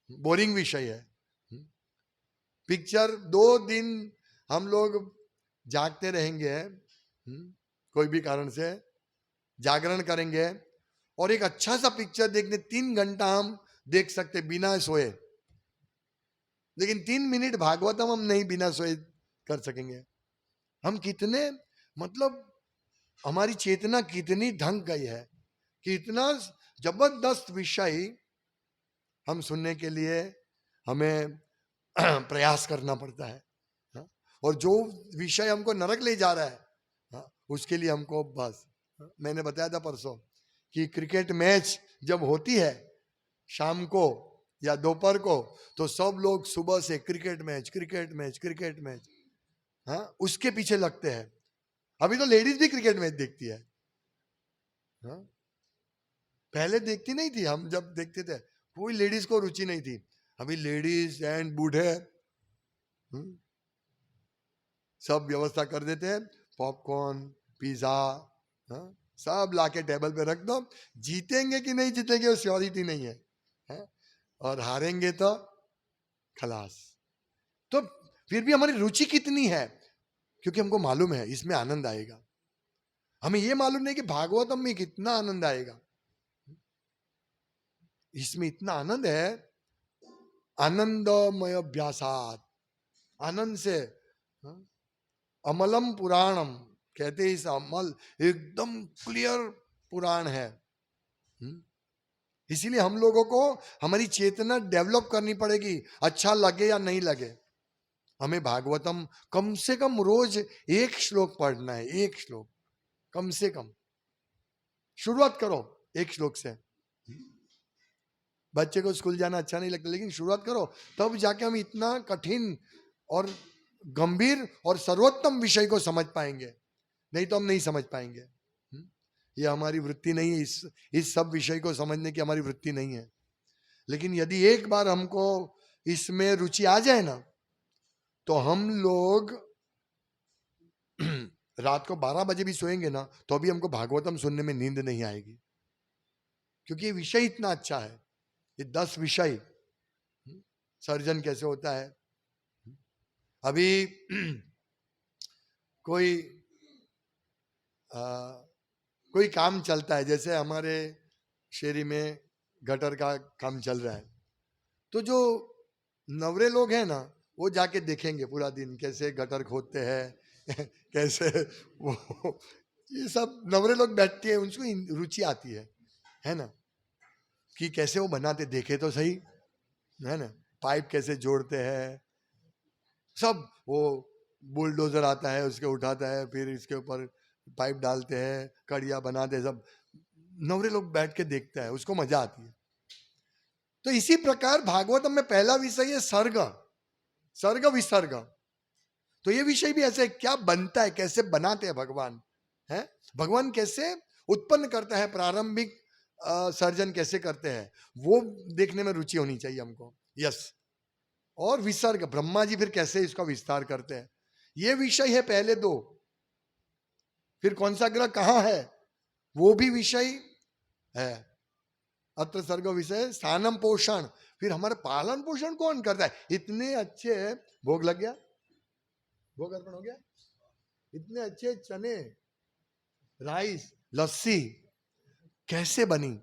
बोरिंग विषय है। पिक्चर 2 दिन हम लोग जागते रहेंगे, कोई भी कारण से जागरण करेंगे, और एक अच्छा सा पिक्चर देखने 3 घंटा हम देख सकते बिना सोए, लेकिन 3 मिनट भागवतम हम नहीं बिना सोए कर सकेंगे। हम कितने, मतलब हमारी चेतना कितनी ढंग गई है कि इतना जबरदस्त विषय हम सुनने के लिए हमें प्रयास करना पड़ता है। और जो विषय हमको नरक ले जा रहा है, उसके लिए हमको बस, मैंने बताया था परसों कि क्रिकेट मैच जब होती है शाम को या दोपहर को, तो सब लोग सुबह से क्रिकेट मैच, हाँ, उसके पीछे लगते हैं। अभी तो लेडीज भी क्रिकेट मैच देखती है। हाँ? पहले देखती नहीं थी, हम जब देखते थे कोई लेडीज को रुचि नहीं थी। अभी लेडीज एंड बूढ़े सब व्यवस्था कर देते हैं, पॉपकॉर्न, पिज्जा, सब लाके टेबल पे रख दो। जीतेंगे कि नहीं जीतेंगे वो श्योरिटी नहीं है, और हारेंगे तो खलास। तो फिर भी हमारी रुचि कितनी है, क्योंकि हमको मालूम है इसमें आनंद आएगा। हमें ये मालूम नहीं कि भागवतम में कितना आनंद आएगा। इसमें इतना आनंद है, आनंदमय अभ्यासात, आनंद से। अमलम पुराणम कहते हैं, इस अमल एकदम क्लियर पुराण है। इसीलिए हम लोगों को हमारी चेतना डेवलप करनी पड़ेगी, अच्छा लगे या नहीं लगे। हमें भागवतम कम से कम रोज 1 श्लोक पढ़ना है, 1 श्लोक कम से कम। शुरुआत करो 1 श्लोक से। बच्चे को स्कूल जाना अच्छा नहीं लगता, लेकिन शुरुआत करो, तब जाके हम इतना कठिन और गंभीर और सर्वोत्तम विषय को समझ पाएंगे, नहीं तो हम नहीं समझ पाएंगे। ये हमारी वृत्ति नहीं है, इस सब विषय को समझने की हमारी वृत्ति नहीं है। लेकिन यदि एक बार हमको इसमें रुचि आ जाए ना, तो हम लोग रात को 12 बजे भी सोएंगे ना, तो अभी हमको भागवतम सुनने में नींद नहीं आएगी, क्योंकि ये विषय इतना अच्छा है। ये 10 विषय सर्जन कैसे होता है। अभी कोई कोई काम चलता है, जैसे हमारे शहरी में गटर का काम चल रहा है, तो जो नवरे लोग हैं ना, वो जाके देखेंगे पूरा दिन कैसे गटर खोदते हैं कैसे वो, ये सब नवरे लोग बैठते हैं, उनको रुचि आती है ना, कि कैसे वो बनाते, देखे तो सही, है ना, पाइप कैसे जोड़ते हैं सब। वो बुलडोजर आता है, उसके उठाता है, फिर इसके ऊपर पाइप डालते हैं, कड़िया बनाते हैं, सब नवरे लोग बैठ के देखते हैं, उसको मजा आती है। तो इसी प्रकार भागवतम में पहला विषय है सर्ग, सर्ग विसर्ग। तो ये विषय भी ऐसे क्या बनता है, कैसे बनाते हैं भगवान, है भगवान कैसे उत्पन्न करता है, प्रारंभिक सर्जन कैसे करते हैं, वो देखने में रुचि होनी चाहिए हमको। यस, और विसर्ग, ब्रह्मा जी फिर कैसे इसका विस्तार करते हैं, ये विषय है पहले दो। फिर कौन सा ग्रह कहाँ है, वो भी विषय है। अत्र सर्ग विषय स्थानम पोषण, फिर हमारे पालन पोषण कौन करता है। इतने अच्छे भोग लग गया, भोग अर्पण हो गया, इतने अच्छे चने, राइस, लस्सी कैसे बनी।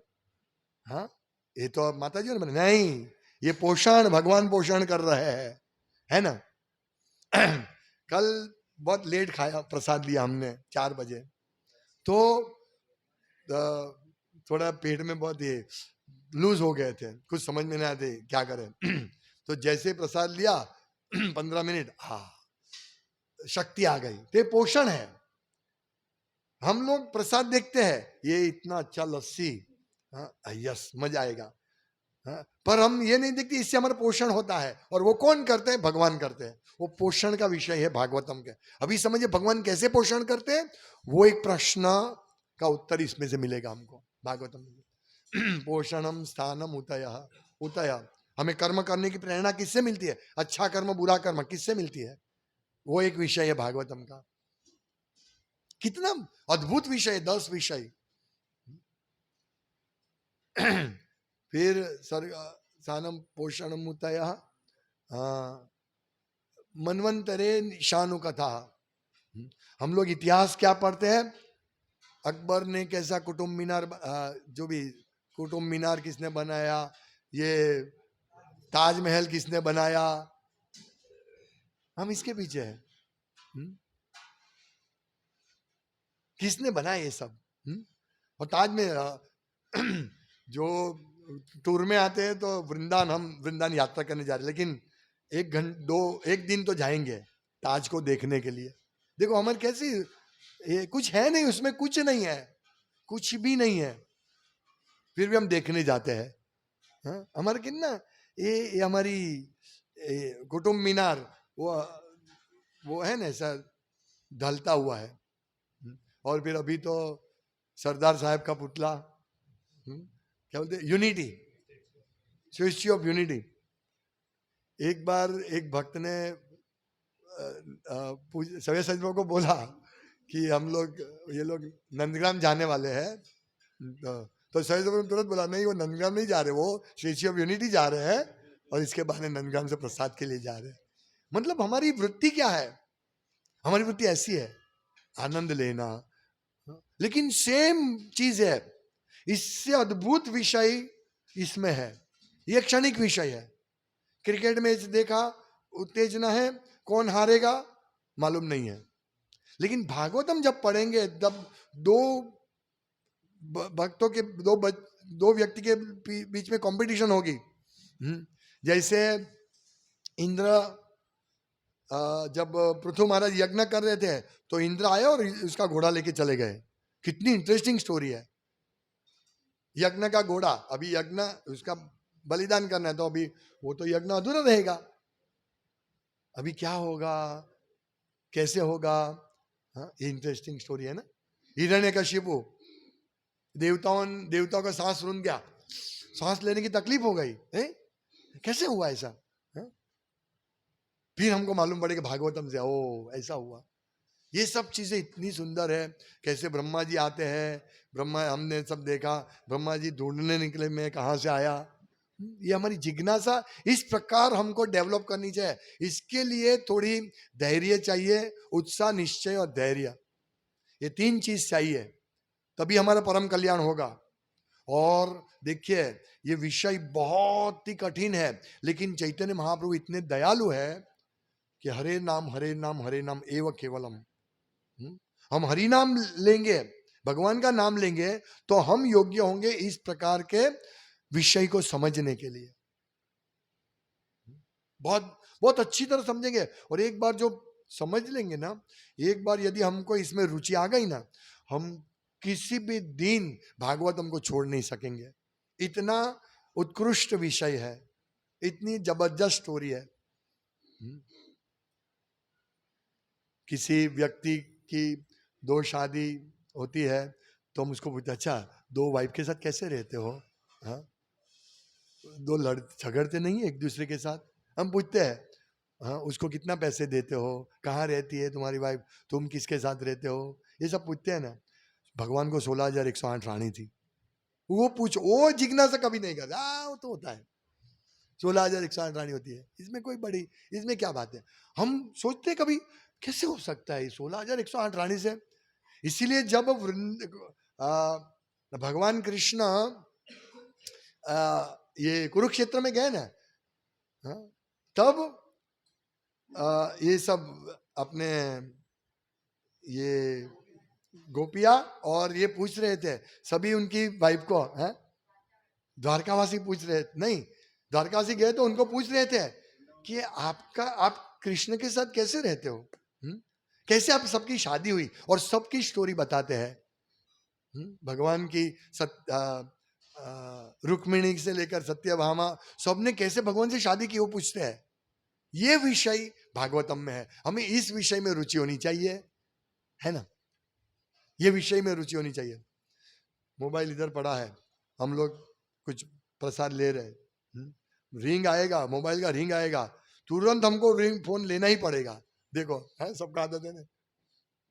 हाँ, ये तो माता जी ने बने नहीं, ये पोषण भगवान पोषण कर रहे हैं, है ना। कल बहुत लेट खाया, प्रसाद लिया हमने 4 बजे, तो थोड़ा पेट में बहुत ये लूज हो गए थे, कुछ समझ में नहीं आते क्या करें। तो जैसे प्रसाद लिया 15 मिनट, शक्ति आ गई। तो पोषण है। हम लोग प्रसाद देखते हैं, ये इतना अच्छा लस्सी, यस मजा आएगा, पर हम ये नहीं देखते इससे हमारा पोषण होता है, और वो कौन करते हैं, भगवान करते हैं। वो पोषण का विषय है भागवतम के। अभी समझिए भगवान कैसे पोषण करते हैं, वो एक प्रश्न का उत्तर इसमें से मिलेगा हमको भागवतम में। पोषणम स्थानम उतयः, उतय हमें कर्म करने की प्रेरणा किससे मिलती है, अच्छा कर्म बुरा कर्म किससे मिलती है, वो एक विषय है भागवतम का। कितना अद्भुत विषय, 10 विषय। फिर सर्ग स्थानम पोषणम उतयः, मनवंतरे शानु कथा। हम लोग इतिहास क्या पढ़ते हैं, अकबर ने कैसा कुतुब मीनार, जो भी कुतुब मीनार किसने बनाया, ये ताजमहल किसने बनाया, हम इसके पीछे हैं। किसने बनाया ये सब। और ताज में जो टूर में आते हैं तो वृंदावन, हम वृंदावन यात्रा करने जा रहे हैं, लेकिन एक दिन तो जाएंगे ताज को देखने के लिए। देखो हमारे कैसी, ये कुछ है नहीं उसमें, कुछ नहीं है, कुछ भी नहीं है, फिर भी हम देखने जाते हैं। हमारे कितना ये हमारी कुतुब मीनार, वो है ना ऐसा ढलता हुआ है। और फिर अभी तो सरदार साहब का पुतला, क्या बोलते, यूनिटी, स्टैच्यू ऑफ यूनिटी। एक बार एक भक्त ने सभी सज्जनों को बोला कि हम लोग, ये लोग नंदग्राम जाने वाले हैं, तो सभी सज्जनों ने तुरंत बोला नहीं, वो नंदग्राम नहीं जा रहे, वो स्टैच्यू ऑफ यूनिटी जा रहे हैं, और इसके बहाने नंदग्राम से प्रसाद के लिए जा रहे हैं। मतलब हमारी वृत्ति क्या है, हमारी वृत्ति ऐसी है, आनंद लेना। लेकिन सेम चीज है, इससे अद्भुत विषय इसमें है, ये क्षणिक विषय है। क्रिकेट मैच देखा, उत्तेजना है, कौन हारेगा मालूम नहीं है। लेकिन भागवतम जब पढ़ेंगे तब दो भक्तों के, दो व्यक्ति के बीच में कंपटीशन होगी। जैसे इंद्र, जब पृथु महाराज यज्ञ कर रहे थे तो इंद्र आए और उसका घोड़ा लेके चले गए। कितनी इंटरेस्टिंग स्टोरी है। यज्ञ का घोड़ा, अभी यज्ञ उसका बलिदान करना है, तो अभी वो तो यज्ञ अधूरा रहेगा, अभी क्या होगा, कैसे होगा। ये इंटरेस्टिंग स्टोरी है ना। हिरण्यकशिपु, देवताओं का सांस रुक गया, सांस लेने की तकलीफ हो गई, कैसे हुआ ऐसा। फिर हमको मालूम पड़ेगा भागवतम से, ओ ऐसा हुआ। ये सब चीजें इतनी सुंदर है। कैसे ब्रह्मा जी आते हैं, ब्रह्मा, हमने सब देखा, ब्रह्मा जी ढूंढने निकले, मैं कहाँ से आया, ये हमारी जिज्ञासा इस प्रकार हमको डेवलप करनी चाहिए। इसके लिए थोड़ी धैर्य चाहिए, उत्साह, निश्चय और धैर्य, ये तीन चीज चाहिए, तभी हमारा परम कल्याण होगा। और देखिए ये विषय बहुत ही कठिन है, लेकिन चैतन्य महाप्रभु इतने दयालु है कि हरे नाम हरे नाम हरे नाम एव केवलम। हम हरि नाम लेंगे, भगवान का नाम लेंगे, तो हम योग्य होंगे इस प्रकार के विषय को समझने के लिए। बहुत बहुत अच्छी तरह समझेंगे, और एक बार जो समझ लेंगे ना, एक बार यदि हमको इसमें रुचि आ गई ना, हम किसी भी दिन भागवत हमको छोड़ नहीं सकेंगे। इतना उत्कृष्ट विषय है, इतनी जबरदस्त स्टोरी है। किसी व्यक्ति की दो शादी होती है तो हम उसको पूछते, अच्छा दो वाइफ के साथ कैसे रहते हो? हाँ, दो झगड़ते नहीं एक दूसरे के साथ? हम पूछते हैं, हाँ उसको कितना पैसे देते हो, कहाँ रहती है तुम्हारी वाइफ, तुम किसके साथ रहते हो, ये सब पूछते हैं ना। भगवान को 16,108 रानी थी, वो पूछो, वो जिज्ञासा कभी नहीं करता। वो तो होता है 16,108 रानी होती है, इसमें कोई बड़ी, इसमें क्या बात है? हम सोचते कभी कैसे हो सकता है 16,108 रानी से? इसीलिए जब भगवान कृष्ण ये कुरुक्षेत्र में गए ना, तब ये सब अपने ये गोपिया और ये पूछ रहे थे सभी उनकी वाइफ को, हैं द्वारकावासी पूछ रहे, नहीं द्वारकावासी गए तो उनको पूछ रहे थे कि आप कृष्ण के साथ कैसे रहते हो, कैसे आप सबकी शादी हुई, और सबकी स्टोरी बताते हैं। भगवान की रुक्मिणी से लेकर सत्यभामा, सबने कैसे भगवान से शादी की वो पूछते हैं। ये विषय भागवतम में है, हमें इस विषय में रुचि होनी चाहिए, है ना? ये विषय में रुचि होनी चाहिए। मोबाइल इधर पड़ा है, हम लोग कुछ प्रसाद ले रहे, रिंग आएगा, मोबाइल का रिंग आएगा, तुरंत हमको रिंग फोन लेना ही पड़ेगा। देखो है सबका आदत है ना,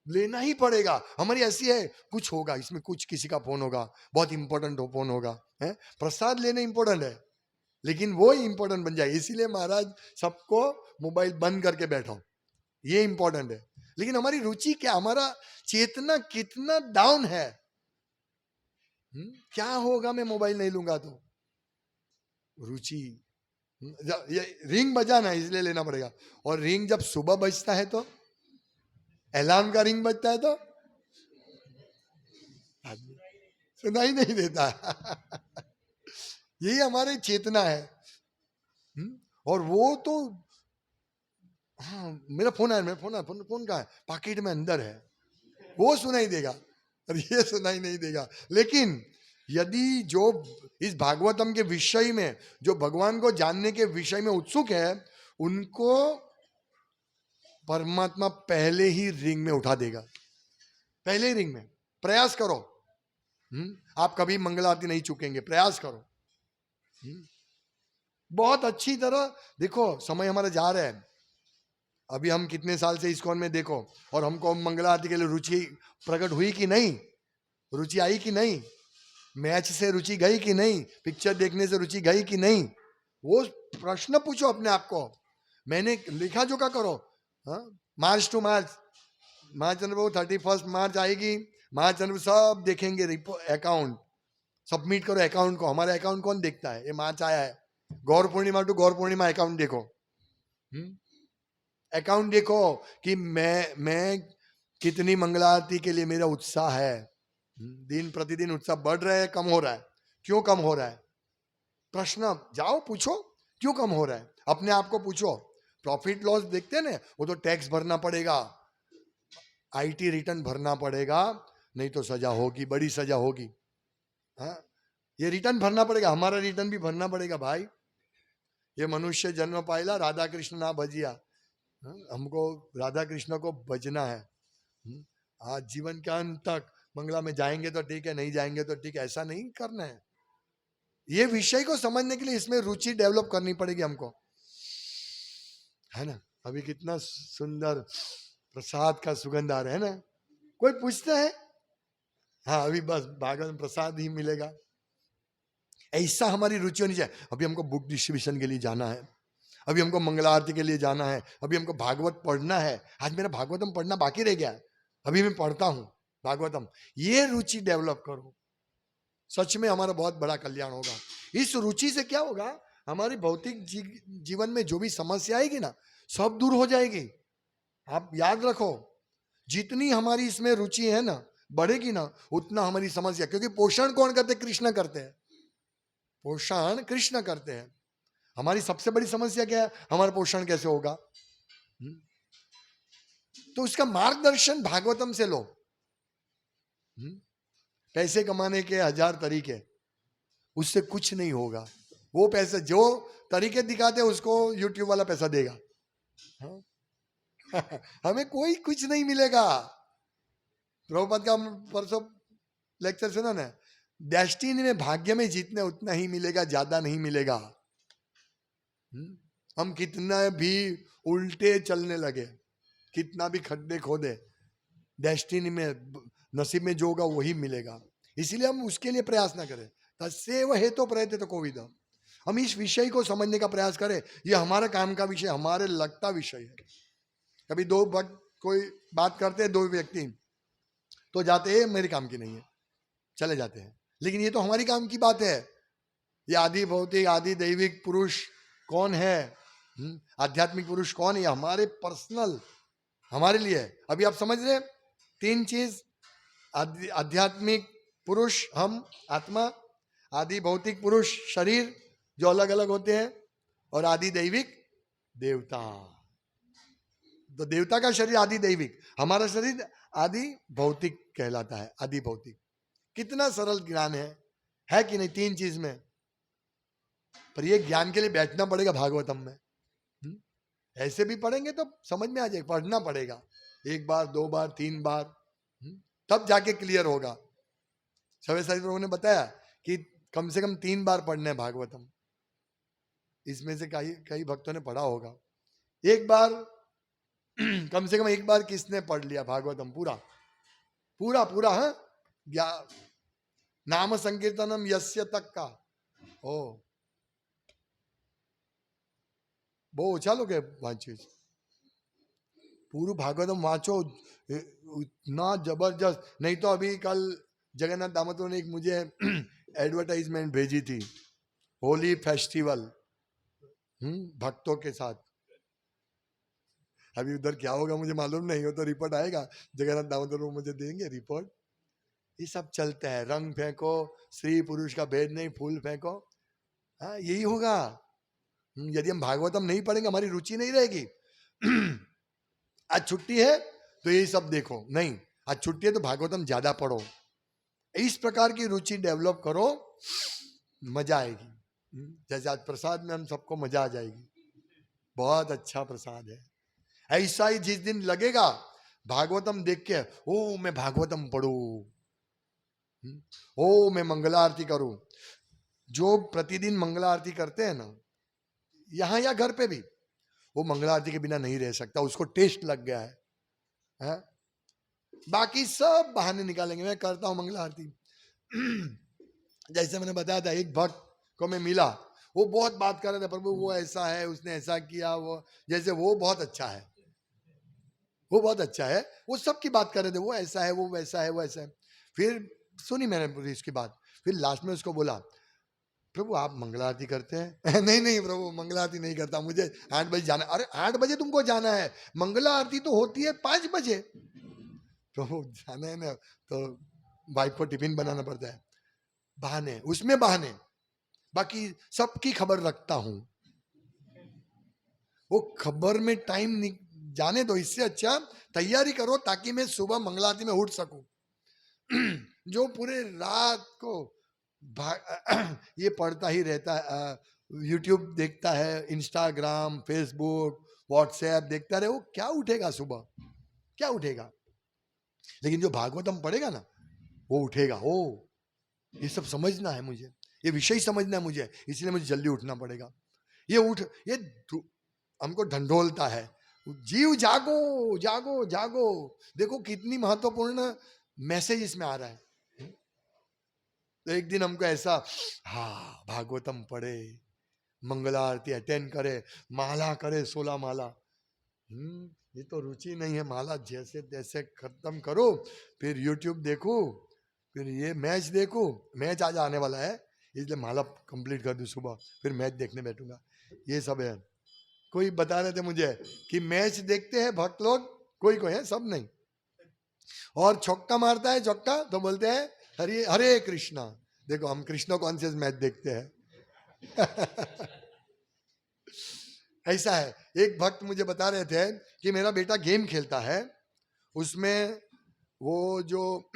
लेना ही पड़ेगा। हमारी ऐसी है, कुछ होगा इसमें, कुछ किसी का फोन होगा, बहुत इंपॉर्टेंट फोन होगा, है प्रसाद लेना इंपॉर्टेंट है, लेकिन वो इंपॉर्टेंट बन जाए, इसीलिए महाराज सबको मोबाइल बंद करके बैठो, ये इंपॉर्टेंट है। लेकिन हमारी रुचि क्या, हमारा चेतना कितना डाउन है। क्या होगा मैं मोबाइल नहीं लूंगा तो? रुचि, ये रिंग बजा ना इसलिए लेना पड़ेगा, और रिंग जब सुबह बजता है तो, अलार्म का रिंग बजता है तो सुनाई नहीं देता। यही हमारी चेतना है। और वो तो, हाँ मेरा फोन आया, मेरा फोन आया, फोन कहाँ है, पॉकेट में अंदर है, वो सुनाई देगा, और ये सुनाई नहीं देगा। लेकिन यदि जो इस भागवतम के विषय में, जो भगवान को जानने के विषय में उत्सुक है, उनको परमात्मा पहले ही रिंग में उठा देगा, पहले ही रिंग में। प्रयास करो, आप कभी मंगल आरती नहीं चुकेंगे, प्रयास करो। बहुत अच्छी तरह देखो, समय हमारा जा रहा है, अभी हम कितने साल से इस्कॉन में देखो, और हमको मंगल आरती के लिए रुचि प्रकट हुई कि नहीं, रुचि आई कि नहीं, मैच से रुचि गई कि नहीं, पिक्चर देखने से रुचि गई कि नहीं, वो प्रश्न पूछो अपने आप को। मैंने लिखा जो का करो, मार्च टू मार्च, मार्च 31 मार्च आएगी, मार्च सब देखेंगे, अकाउंट सबमिट करो अकाउंट को। हमारा अकाउंट कौन देखता है? ये मार्च आया है, गौर पूर्णिमा टू गौर पूर्णिमा अकाउंट देखो, अकाउंट देखो कि मैं कितनी मंगलारती के लिए मेरा उत्साह है। दिन प्रतिदिन उत्साह बढ़ रहा है, कम हो रहा है? क्यों कम हो रहा है? प्रश्न जाओ पूछो, क्यों कम हो रहा है? अपने आप को पूछो। प्रॉफिट लॉस देखते हैं ना, वो तो टैक्स भरना पड़ेगा, आईटी रिटर्न भरना पड़ेगा, नहीं तो सजा होगी, बड़ी सजा होगी। हाँ, ये रिटर्न भरना पड़ेगा, हमारा रिटर्न भी भरना पड़ेगा भाई। ये मनुष्य जन्म पाइला राधा कृष्ण ना भजिया, हमको राधा कृष्ण को भजना है। आज जीवन के अंत तक मंगला में जाएंगे तो ठीक है, नहीं जाएंगे तो ठीक है, ऐसा नहीं करना है। ये विषय को समझने के लिए इसमें रुचि डेवलप करनी पड़ेगी हमको, है ना? अभी कितना सुंदर प्रसाद का सुगंध आ रहा है ना। कोई पूछता है? हाँ अभी बस भागवत प्रसाद ही मिलेगा, ऐसा हमारी रुचि होनी चाहिए। अभी हमको बुक डिस्ट्रीब्यूशन के लिए जाना है, अभी हमको मंगला आरती के लिए जाना है, अभी हमको भागवत पढ़ना है। आज मेरा भागवतम पढ़ना बाकी रह गया है, अभी मैं पढ़ता हूं भागवतम। ये रुचि डेवलप करो, सच में हमारा बहुत बड़ा कल्याण होगा। इस रुचि से क्या होगा, हमारी भौतिक जीवन में जो भी समस्या आएगी ना, सब दूर हो जाएगी। आप याद रखो, जितनी हमारी इसमें रुचि है ना, बढ़ेगी ना, उतना हमारी समस्या, क्योंकि पोषण कौन करते हैं? कृष्ण करते हैं। पोषण कृष्ण करते हैं। हमारी सबसे बड़ी समस्या क्या है? हमारा पोषण कैसे होगा? तो उसका मार्गदर्शन भागवतम से लो। पैसे कमाने के 1000 तरीके, उससे कुछ नहीं होगा। वो पैसे जो तरीके दिखाते हैं उसको यूट्यूब वाला पैसा देगा। हमें कोई कुछ नहीं मिलेगा। प्रभुपाद का परसों लेक्चर सुना ना, डेस्टिनी में, भाग्य में जितने उतना ही मिलेगा, ज्यादा नहीं मिलेगा। हम कितना भी उल्टे चलने लगे, कितना भी खड्डे खोदे, डेस्टिनी में, नसीब में जो होगा वही मिलेगा। इसीलिए हम उसके लिए प्रयास ना करें। तस्यैव हेतु प्रयते तो कोविद। हम इस विषय को समझने का प्रयास करें। ये हमारा काम का विषय, हमारे लगता विषय है। कभी दो भक्त कोई बात करते हैं, दो व्यक्ति, तो जाते हैं मेरे काम की नहीं है, चले जाते हैं। लेकिन ये तो हमारी काम की बात है। ये आदि भौतिक, आदि दैविक पुरुष कौन है, आध्यात्मिक पुरुष कौन है, हमारे पर्सनल, हमारे लिए। अभी आप समझ रहे, 3 चीज, आध्यात्मिक पुरुष हम आत्मा, आदि भौतिक पुरुष शरीर जो अलग अलग होते हैं, और आदि दैविक देवता। तो देवता का शरीर आदि दैविक, हमारा शरीर आदि भौतिक कहलाता है। आदि भौतिक कितना सरल ज्ञान है कि नहीं 3 चीज में। पर ये ज्ञान के लिए बैठना पड़ेगा भागवतम में। ऐसे भी पढ़ेंगे तो समझ में आ जाएगा, पढ़ना पड़ेगा 1 बार 2 बार 3 बार, तब जाके क्लियर होगा। सवे साई प्रभु ने बताया कि कम से कम 3 बार पढ़ना है भागवतम। इसमें से कई भक्तों ने पढ़ा होगा। एक बार कम से कम 1 बार किसने पढ़ लिया भागवतम पूरा पूरा पूरा? नाम संकीर्तनम यस्य तक का ओ બહુ ઓછા લોકો વાંચ્યું છે। पूरा भागवतम वाँचो, इतना जबरदस्त। नहीं तो अभी कल जगन्नाथ दामोदर ने एक मुझे एडवर्टाइजमेंट भेजी थी, होली फेस्टिवल भक्तों के साथ। अभी उधर क्या होगा मुझे मालूम नहीं हो, तो रिपोर्ट आएगा, जगन्नाथ दामोदर वो मुझे देंगे रिपोर्ट। ये सब चलता है, रंग फेंको, स्त्री पुरुष का भेद नहीं, फूल फेंको। हाँ, यही होगा। यदि हम भागवतम नहीं पढ़ेंगे, हमारी रुचि नहीं रहेगी। आज छुट्टी है तो यही सब देखो, नहीं, आज छुट्टी है तो भागवतम ज्यादा पढ़ो। इस प्रकार की रुचि डेवलप करो, मजा आएगी। जैसे आज प्रसाद में हम सबको मजा आ जाएगी, बहुत अच्छा प्रसाद है। ऐसा ही जिस दिन लगेगा भागवतम देख के, ओ मैं भागवतम पढ़ू, ओ मैं मंगला आरती करूं। जो प्रतिदिन मंगला आरती करते हैं ना, यहां या घर पे भी, वो मंगला आरती के बिना नहीं रह सकता, उसको टेस्ट लग गया है? बाकी सब बहाने निकालेंगे, मैं करता हूं मंगला आरती। जैसे मैंने बताया था, एक भक्त को मैं मिला, वो बहुत बात कर रहे थे, प्रभु वो ऐसा है, उसने ऐसा किया, वो जैसे वो बहुत अच्छा है, वो बहुत अच्छा है, वो सबकी बात कर रहे थे, वो ऐसा है, वो वैसा है, वो ऐसा है। फिर सुनी मैंने पूरी इसकी बात। फिर लास्ट में उसको बोला, प्रभु आप मंगला आरती करते हैं? नहीं नहीं प्रभु, मंगला आरती नहीं करता, मुझे 8 बजे जाना। अरे 8 बजे तुमको जाना है, मंगला आरती तो होती है 5 बजे। प्रभु जाना है ना, तो वाइफ को टिफिन बनाना पड़ता है। बहाने, उसमें बहाने, बाकी सबकी खबर रखता हूं। वो खबर में टाइम जाने दो, इससे अच्छा तैयारी करो ताकि मैं सुबह मंगला आरती में उठ सकूं। जो पूरे रात को ये पढ़ता ही रहता है, यूट्यूब देखता है, इंस्टाग्राम, फेसबुक, व्हाट्सएप देखता रहे, वो क्या उठेगा सुबह, क्या उठेगा? लेकिन जो भागवतम पढ़ेगा ना, वो उठेगा। ओ ये सब समझना है मुझे, ये विषय समझना है मुझे, इसलिए मुझे जल्दी उठना पड़ेगा। ये हमको ढंढोलता है, जीव जागो जागो जागो। देखो कितनी महत्वपूर्ण मैसेज इसमें आ रहा है। तो एक दिन हमको ऐसा, हाँ भागवतम पढ़े, मंगला आरती अटेंड करे, माला करे 16 माला। ये तो रुचि नहीं है, माला जैसे तैसे खत्म करो, फिर यूट्यूब देखो, फिर ये मैच देखो, मैच आज आने वाला है इसलिए माला कंप्लीट कर दूं सुबह, फिर मैच देखने बैठूंगा। ये सब है। कोई बता रहे थे मुझे कि मैच देखते हैं भक्त लोग, कोई कोई है, सब नहीं। और छक्का मारता है चौका तो बोलते हैं हरे हरे कृष्णा। देखो हम कृष्ण कॉन्शियस मैच देखते हैं। ऐसा है। एक भक्त मुझे बता रहे थे कि मेरा बेटा गेम खेलता है, उसमें वो जो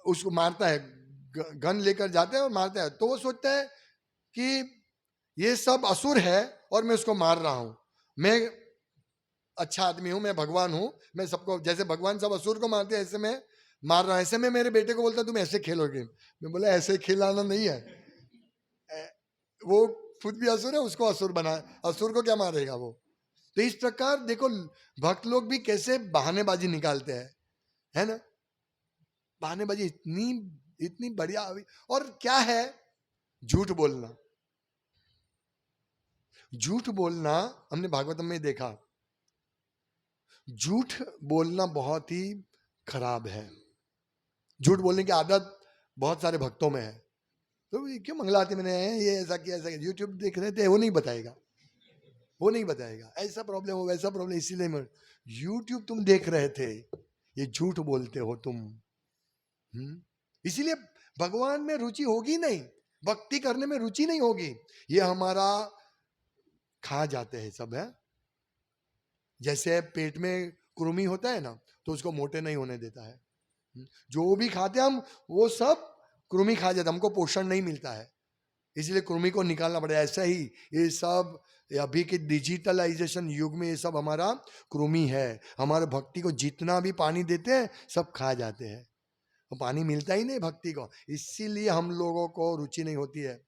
उसको मारता है, गन लेकर जाते हैं और मारता है, तो वो सोचता है कि ये सब असुर है और मैं उसको मार रहा हूं, मैं अच्छा आदमी हूं, मैं भगवान हूं, मैं सबको, जैसे भगवान सब असुर को मारते हैं ऐसे मैं मार रहा हूं। ऐसे में मेरे बेटे को बोलता तुम ऐसे खेलोगे, मैं बोला ऐसे खिलाना नहीं है, वो खुद भी असुर है, उसको असुर बना, असुर को क्या मारेगा वो। तो इस प्रकार देखो भक्त लोग भी कैसे बहानेबाजी निकालते हैं, है ना। बहानेबाजी इतनी इतनी बढ़िया। और क्या है, झूठ बोलना। झूठ बोलना हमने भागवतम में देखा, झूठ बोलना बहुत ही खराब है। झूठ बोलने की आदत बहुत सारे भक्तों में है। तो ये क्यों मंगला आरती में ये ऐसा किया, ऐसा किया, यूट्यूब देख रहे थे, वो नहीं बताएगा, वो नहीं बताएगा ऐसा प्रॉब्लम हो वैसा प्रॉब्लम, इसीलिए मैं यूट्यूब तुम देख रहे थे, ये झूठ बोलते हो तुम। इसीलिए भगवान में रुचि होगी नहीं, भक्ति करने में रुचि नहीं होगी, ये हमारा खा जाते हैं सब है। जैसे पेट में कृमि होता है ना, तो उसको मोटे नहीं होने देता है। जो भी खाते हम वो सब कृमि खा जाता, हमको पोषण नहीं मिलता है, इसलिए कृमि को निकालना पड़ेगा। ऐसा ही ये सब अभी के डिजिटलाइजेशन युग में ये सब हमारा कृमि है। हमारे भक्ति को जितना भी पानी देते हैं सब खा जाते हैं, तो पानी मिलता ही नहीं भक्ति को, इसीलिए हम लोगों को रुचि नहीं होती है।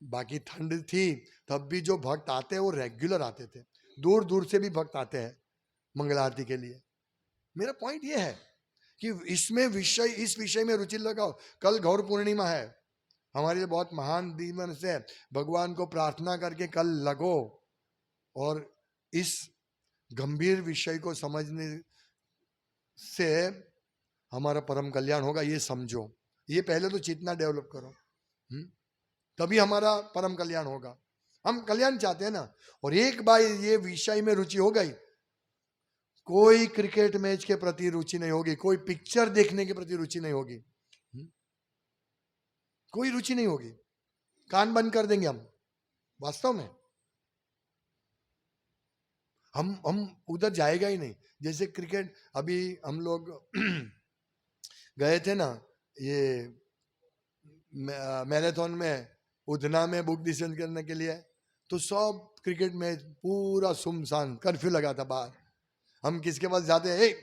बाकी ठंड थी तब भी जो भक्त आते हैं वो रेगुलर आते थे, दूर दूर से भी भक्त आते हैं मंगल आरती के लिए। मेरा पॉइंट ये है कि इसमें विषय, इस विषय में रुचि लगाओ। कल गौर पूर्णिमा है, हमारे लिए बहुत महान दिन से भगवान को प्रार्थना करके कल लगो और इस गंभीर विषय को समझने से हमारा परम कल्याण होगा, ये समझो। ये पहले तो चेतना डेवलप करो, तभी हमारा परम कल्याण होगा। हम कल्याण चाहते हैं ना। और एक बार ये विषय में रुचि हो गई, कोई क्रिकेट मैच के प्रति रुचि नहीं होगी, कोई पिक्चर देखने के प्रति रुचि नहीं होगी, कोई रुचि नहीं होगी, कान बंद कर देंगे हम। वास्तव में हम उधर जाएगा ही नहीं। जैसे क्रिकेट, अभी हम लोग गए थे ना ये मैराथन में, उधना में बुक डिसीजन करने के लिए, तो सब क्रिकेट मैच पूरा सुमसान, कर्फ्यू लगा था बाहर। हम किसके पास जाते हैं,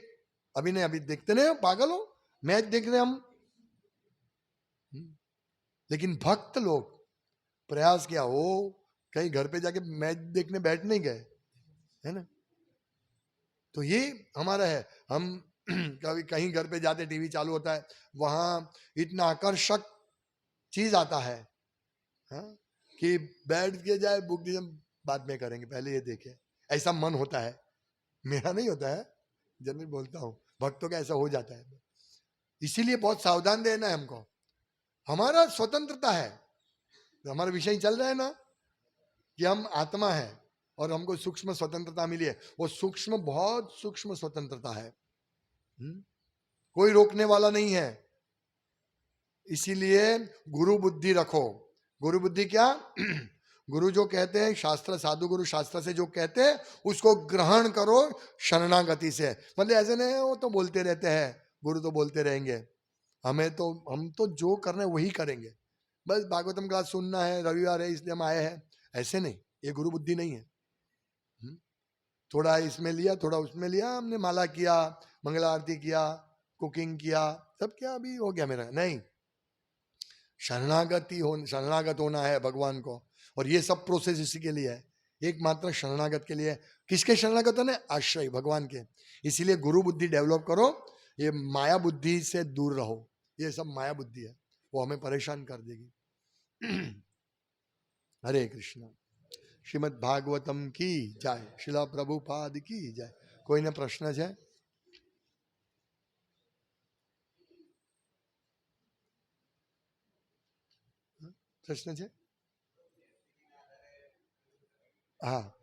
अभी नहीं, अभी देखते नहीं, पागल हो, मैच देख रहे हम। लेकिन भक्त लोग प्रयास किया, वो कहीं घर पे जाके मैच देखने बैठ नहीं गए, है ना। तो ये हमारा है। हम कभी कहीं घर पे जाते, टीवी चालू होता है, वहां इतना आकर्षक चीज आता है, हाँ? कि बैठ के जाए बुक बाद में करेंगे, पहले ये देखें, ऐसा मन होता है। मेरा नहीं होता है, जनरल बोलता हूँ, भक्तों का ऐसा हो जाता है। इसीलिए बहुत सावधान रहना है हमको। हमारा स्वतंत्रता है, तो हमारा विषय चल रहा है ना कि हम आत्मा है और हमको सूक्ष्म स्वतंत्रता मिली है। वो सूक्ष्म, बहुत सूक्ष्म स्वतंत्रता है, कोई रोकने वाला नहीं है। इसीलिए गुरु बुद्धि रखो। गुरु बुद्धि क्या? गुरु जो कहते हैं, शास्त्र, साधु गुरु शास्त्र से जो कहते हैं उसको ग्रहण करो शरणागति से। मतलब ऐसे नहीं वो तो बोलते रहते हैं, गुरु तो बोलते रहेंगे, हम तो जो करना है वही करेंगे, बस भागवतम क्लास सुनना है, रविवार है इसलिए हम आए हैं, ऐसे नहीं। ये गुरु बुद्धि नहीं है। थोड़ा इसमें लिया, थोड़ा उसमें लिया, हमने माला किया, मंगला आरती किया, कुकिंग किया, सब क्या अभी हो गया मेरा, नहीं। शरणागत होना है भगवान को, और ये सब प्रोसेस इसी के लिए है, एकमात्र शरणागत के लिए। किसके शरणागत होने? आश्रय भगवान के। इसीलिए गुरु बुद्धि डेवलप करो, ये माया बुद्धि से दूर रहो, ये सब माया बुद्धि है, वो हमें परेशान कर देगी। हरे कृष्णा। श्रीमद् भागवतम की जय, शिला प्रभुपाद की जय। कोई ने प्रश्न है? प्रश्न है? हाँ